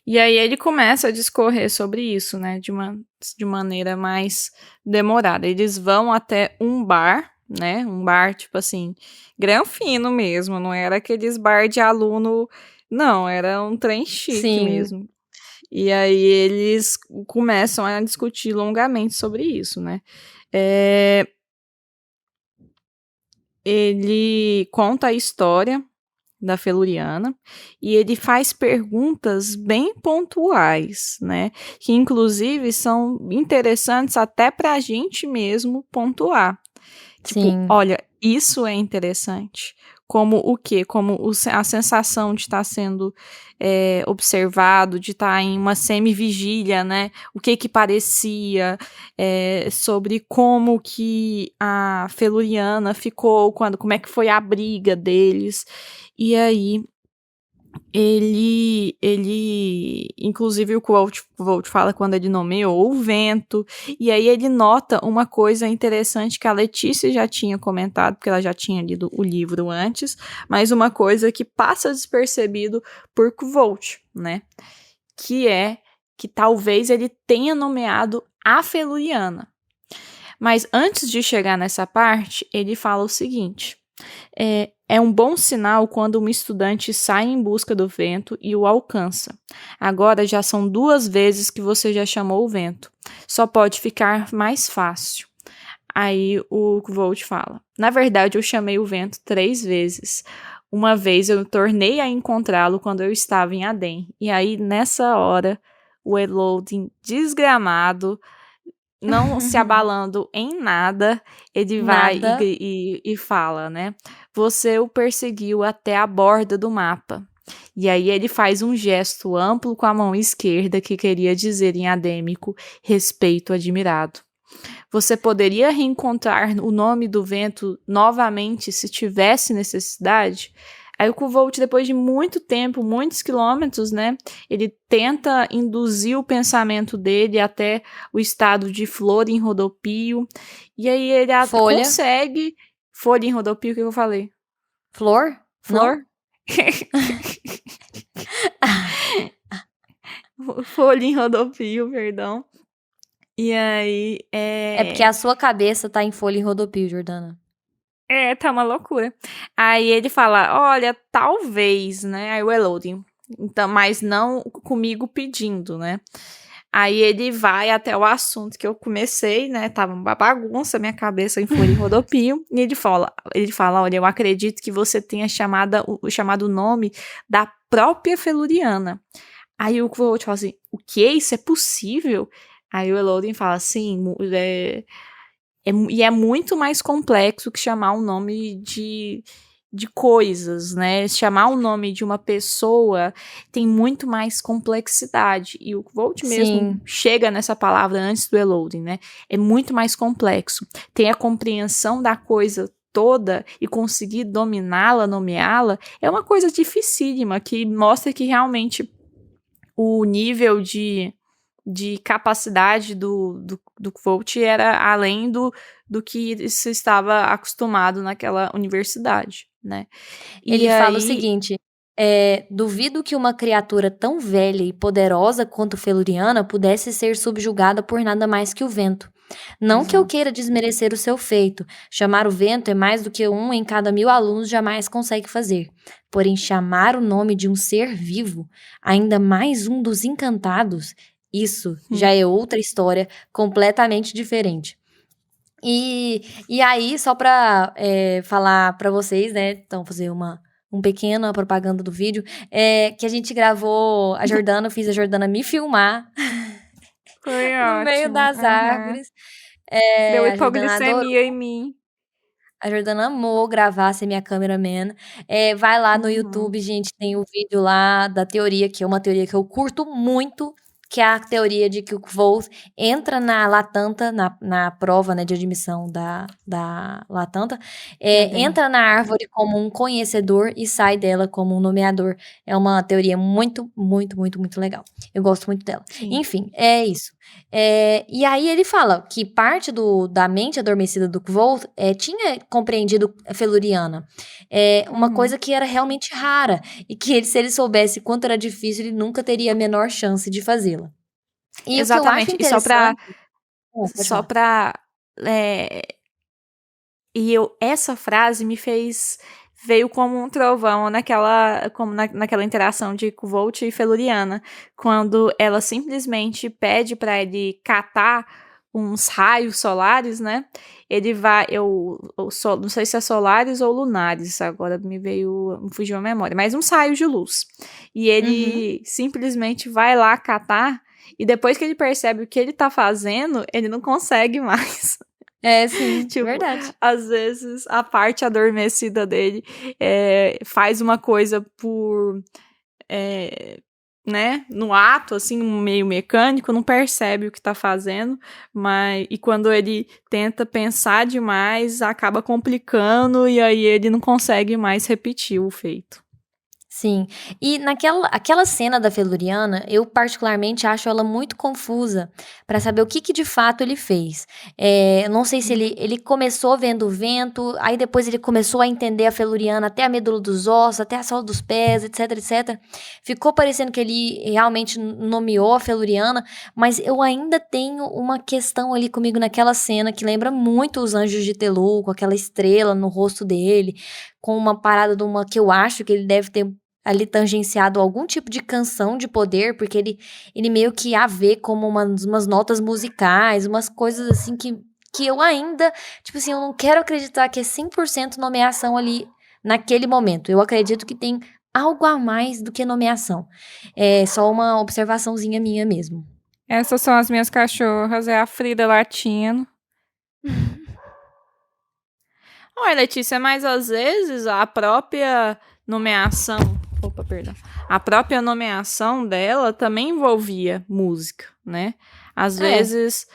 E aí ele começa a discorrer sobre isso, né, de maneira mais demorada. Eles vão até um bar, né, um bar, tipo assim, granfino mesmo, não era aqueles bar de aluno, não, era um trem chique Sim. mesmo. E aí eles começam a discutir longamente sobre isso, né. Ele conta a história da Feluriana, e ele faz perguntas bem pontuais, né? Que inclusive são interessantes até para a gente mesmo pontuar. Tipo, Sim. olha, isso é interessante. Como o quê? Como a sensação de estar sendo observado, de estar em uma semivigília, né? O que parecia, sobre como que a Feluriana ficou, como é que foi a briga deles. E aí, inclusive o Quote fala quando ele nomeou o vento, e aí ele nota uma coisa interessante que a Letícia já tinha comentado, porque ela já tinha lido o livro antes, mas uma coisa que passa despercebido por Quote, né? Que é que talvez ele tenha nomeado a Feluriana. Mas antes de chegar nessa parte, ele fala o seguinte: é um bom sinal quando uma estudante sai em busca do vento e o alcança. Agora já são 2 vezes que você já chamou o vento. Só pode ficar mais fácil. Aí o Volt fala: na verdade, eu chamei o vento 3 vezes. Uma vez eu tornei a encontrá-lo quando eu estava em Adem. E aí, nessa hora, o Elodin, desgramado, não se abalando em nada, ele vai Nada. e fala, né? Você o perseguiu até a borda do mapa. E aí ele faz um gesto amplo com a mão esquerda que queria dizer em adêmico, respeito admirado. Você poderia reencontrar o nome do vento novamente se tivesse necessidade? Aí o Kvolt, depois de muito tempo, muitos quilômetros, né, ele tenta induzir o pensamento dele até o estado de flor em rodopio, e aí ele Folha. consegue... Folha em rodopio, o que eu falei? Flor? Flor? Folha em rodopio, perdão. E aí, É porque a sua cabeça tá em folha em rodopio, Jordana. tá uma loucura. Aí ele fala, olha, talvez, né? Aí o Elodin. Então, mas não comigo pedindo, né? Aí ele vai até o assunto que eu comecei, né? Tava uma bagunça, minha cabeça em folha em rodopio. E ele fala, olha, eu acredito que você tenha chamado o nome da própria Feluriana. Aí o Quote fala assim, o que? Isso é possível? Aí o Elodin fala assim, e é muito mais complexo que chamar o nome de coisas, né? Chamar o nome de uma pessoa tem muito mais complexidade. E o Volt mesmo chega nessa palavra antes do Elodin, né? É muito mais complexo. Tem a compreensão da coisa toda e conseguir dominá-la, nomeá-la, é uma coisa dificílima, que mostra que realmente o nível de capacidade do Volt era além do que se estava acostumado naquela universidade, né? Ele fala o seguinte, duvido que uma criatura tão velha e poderosa quanto Feluriana pudesse ser subjugada por nada mais que o vento. Não que eu queira desmerecer o seu feito. Chamar o vento é mais do que 1 em cada 1000 alunos jamais consegue fazer. Porém, chamar o nome de um ser vivo, ainda mais um dos encantados, isso já é outra história completamente diferente. E aí, só pra falar pra vocês, né? Então, fazer uma pequena propaganda do vídeo, que a gente gravou, eu fiz a Jordana me filmar. Foi No meio ótimo. das árvores. Deu A Jordana adorou. hipoglicemia em mim. A Jordana amou gravar, ser minha cameraman. Vai lá no YouTube, gente, tem o vídeo lá da teoria, que é uma teoria que eu curto muito. que é a teoria de que o Kvolt entra na Latanta, na prova, né, de admissão da Latanta, entra na árvore como um conhecedor e sai dela como um nomeador. É uma teoria muito, muito, muito, muito legal. Eu gosto muito dela. Sim. Enfim, é isso. E aí ele fala que parte da mente adormecida do Kvolt tinha compreendido a Feluriana. Uma coisa que era realmente rara. E que se ele soubesse quanto era difícil, ele nunca teria a menor chance de fazê-la. E o que eu acho Exatamente. E interessante... pode só falar. pra essa frase veio como um trovão naquela interação de Kvolt e Feluriana, quando ela simplesmente pede para ele catar uns raios solares, né? Ele vai, não sei se é solares ou lunares, agora me fugiu a memória, mas uns raios de luz. E ele simplesmente vai lá catar, e depois que ele percebe o que ele tá fazendo, ele não consegue mais. Sim, Tipo, verdade. às vezes a parte adormecida dele faz uma coisa né, no ato, assim, meio mecânico, não percebe o que tá fazendo, e quando ele tenta pensar demais, acaba complicando e aí ele não consegue mais repetir o feito. Sim. E aquela cena da Feluriana, eu particularmente acho ela muito confusa para saber o que de fato ele fez. Eu não sei se ele começou vendo o vento, aí depois ele começou a entender a Feluriana até a medula dos ossos, até a sola dos pés, etc, etc. Ficou parecendo que ele realmente nomeou a Feluriana, mas eu ainda tenho uma questão ali comigo naquela cena que lembra muito os Anjos de Telul, com aquela estrela no rosto dele, com uma parada de uma que eu acho que ele deve ter ali tangenciado algum tipo de canção de poder, porque ele meio que a vê como umas notas musicais, umas coisas assim que eu ainda, tipo assim, eu não quero acreditar que é 100% nomeação ali naquele momento. Eu acredito que tem algo a mais do que nomeação. É só uma observaçãozinha minha mesmo. Essas são as minhas cachorras, é a Frida latindo. Olha, Letícia, mas às vezes a própria nomeação. Opa, perdão. A própria nomeação dela também envolvia música, né? Às vezes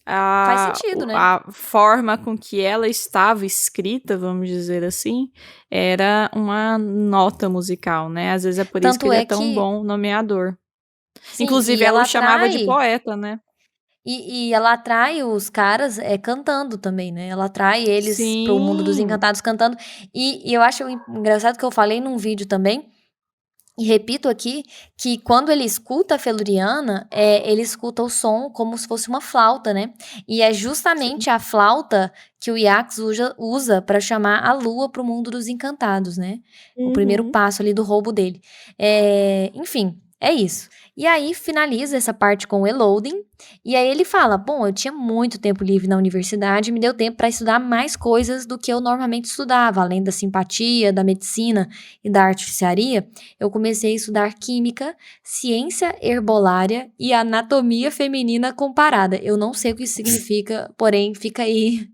Faz sentido, né? a forma com que ela estava escrita, vamos dizer assim, era uma nota musical, né? Às vezes é por isso que Tanto ele é é tão que, bom nomeador. sim, e Inclusive, ela ela o chamava de atrai. poeta, né? E ela atrai os caras cantando também, né? Ela atrai eles pro mundo dos Sim. encantados cantando. E eu acho engraçado que eu falei num vídeo também, e repito aqui, que quando ele escuta a Feluriana, ele escuta o som como se fosse uma flauta, né? E é justamente a flauta que o Yax usa para chamar a lua pro mundo dos encantados, né? O primeiro Uhum. passo ali do roubo dele. Enfim, é isso. E aí finaliza essa parte com o Eloding, e aí ele fala: bom, eu tinha muito tempo livre na universidade, me deu tempo para estudar mais coisas do que eu normalmente estudava, além da simpatia, da medicina e da artificiaria. Eu comecei a estudar química, ciência herbolária e anatomia feminina comparada. Eu não sei o que isso significa, porém fica aí,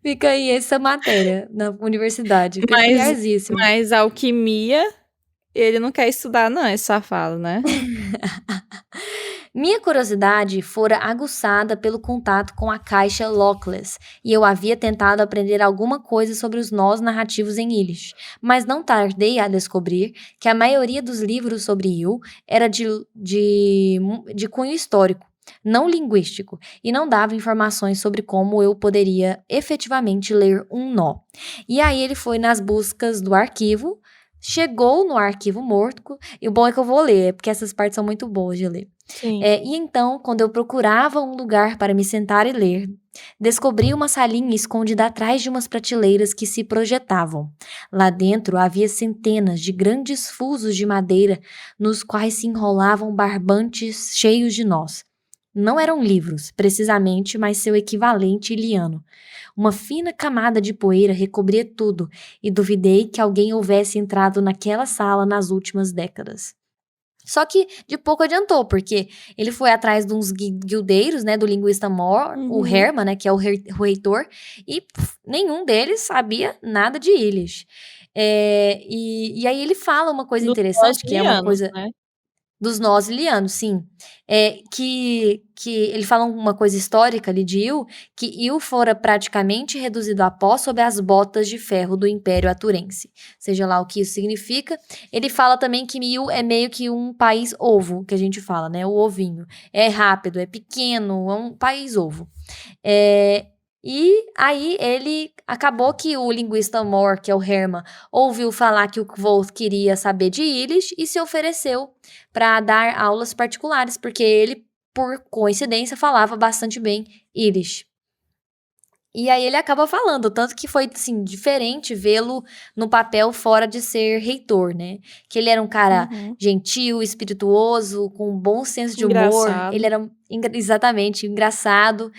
fica aí essa matéria na universidade. Mas, Peculiarzíssimo. mas alquimia, ele não quer estudar, não, esse safado, né? Minha curiosidade fora aguçada pelo contato com a caixa Lockless, e eu havia tentado aprender alguma coisa sobre os nós narrativos em Ilish, mas não tardei a descobrir que a maioria dos livros sobre Il era de cunho histórico, não linguístico, e não dava informações sobre como eu poderia efetivamente ler um nó. E aí ele foi nas buscas do arquivo, chegou no arquivo morto, e o bom é que eu vou ler, porque essas partes são muito boas de ler. Sim. E então, quando eu procurava um lugar para me sentar e ler, descobri uma salinha escondida atrás de umas prateleiras que se projetavam. Lá dentro havia centenas de grandes fusos de madeira nos quais se enrolavam barbantes cheios de nós. Não eram livros, precisamente, mas seu equivalente iliano. Uma fina camada de poeira recobria tudo, e duvidei que alguém houvesse entrado naquela sala nas últimas décadas. Só que de pouco adiantou, porque ele foi atrás de uns guildeiros, né, do linguista Mor, o Herman, né, que é o reitor, e nenhum deles sabia nada de Ilish. E aí ele fala uma coisa Dos interessante, que é uma bosnianos, coisa... né? Dos nós ilianos, sim. Que ele fala uma coisa histórica ali de Il, que Il fora praticamente reduzido a pó sob as botas de ferro do Império Aturense. Seja lá o que isso significa. Ele fala também que Il é meio que um país ovo, que a gente fala, né? O ovinho. É rápido, é pequeno, é um país ovo. E aí ele acabou que o linguista Mor, que é o Hermann, ouviu falar que o Kvoth queria saber de Ylish e se ofereceu para dar aulas particulares, porque ele, por coincidência, falava bastante bem Ylish. E aí ele acaba falando, tanto que foi, assim, diferente vê-lo no papel fora de ser reitor, né? Que ele era um cara gentil, espirituoso, com um bom senso de humor. Engraçado. Ele era, exatamente, engraçado.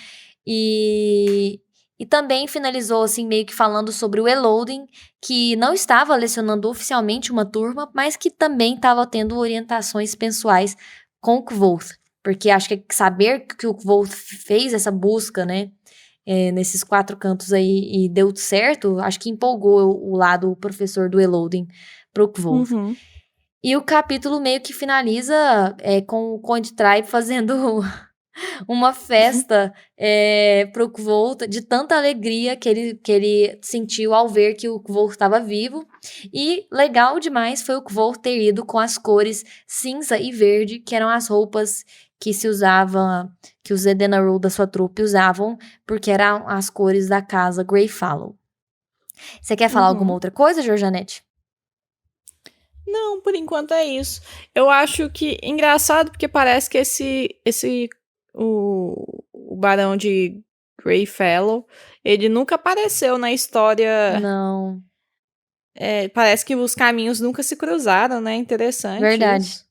E também finalizou, assim, meio que falando sobre o Eloding, que não estava lecionando oficialmente uma turma, mas que também estava tendo orientações pessoais com o Kvoth. Porque acho que saber que o Kvoth fez essa busca, né, nesses 4 cantos aí e deu certo, acho que empolgou o lado professor do Eloding pro Kvoth. E o capítulo meio que finaliza com o Conde Tribe fazendo uma festa pro Kvoth, de tanta alegria que ele sentiu ao ver que o Kvoth estava vivo. E legal demais foi o Kvoth ter ido com as cores cinza e verde, que eram as roupas que se usava, que os Edenaru da sua trupe usavam, porque eram as cores da casa Greyfallow. Você quer falar alguma outra coisa, Georgianete? Não, por enquanto é isso. Eu acho que engraçado porque parece que o Barão de Greyfellow, ele nunca apareceu na história. Não. Parece que os caminhos nunca se cruzaram, né? Interessante. Verdade.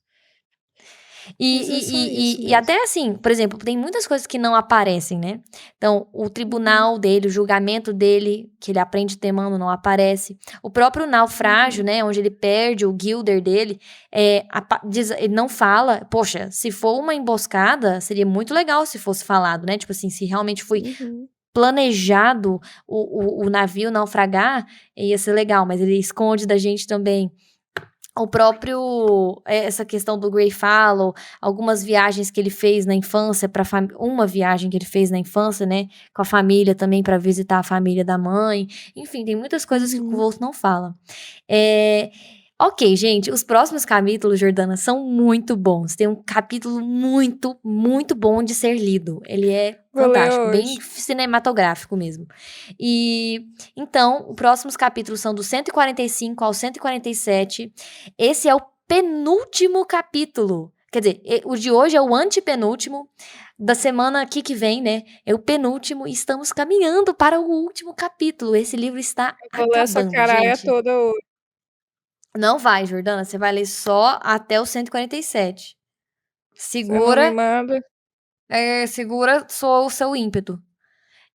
Isso. E até assim, por exemplo, tem muitas coisas que não aparecem, né? Então, o tribunal dele, o julgamento dele, que ele aprende temando, não aparece. O próprio naufrágio, né? Onde ele perde o Gilder dele, ele não fala. Poxa, se for uma emboscada, seria muito legal se fosse falado, né? Tipo assim, se realmente foi planejado o navio naufragar, ia ser legal, mas ele esconde da gente também. O próprio, essa questão do Greyfallow, algumas viagens que ele fez na infância, uma viagem que ele fez na infância, né, com a família também, para visitar a família da mãe. Enfim, tem muitas coisas que o Kvoth não fala. Ok, gente, os próximos capítulos, Jordana, são muito bons. Tem um capítulo muito, muito bom de ser lido. Ele é fantástico, bem cinematográfico mesmo. E então, os próximos capítulos são do 145 ao 147. Esse é o penúltimo capítulo. Quer dizer, o de hoje é o antepenúltimo. Da semana aqui que vem, né? É o penúltimo e estamos caminhando para o último capítulo. Esse livro está acabando, ler essa caralho gente. toda hoje. Não vai, Jordana. Você vai ler só até o 147. Segura. Você não me manda. Segura o seu ímpeto.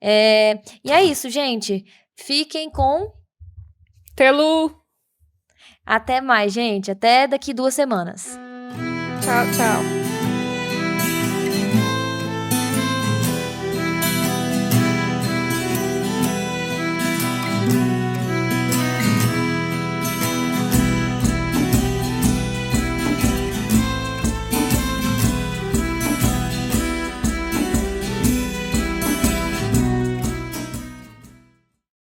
E é isso, gente. Fiquem com... Telu. Até mais, gente. Até daqui 2 semanas. Tchau, tchau.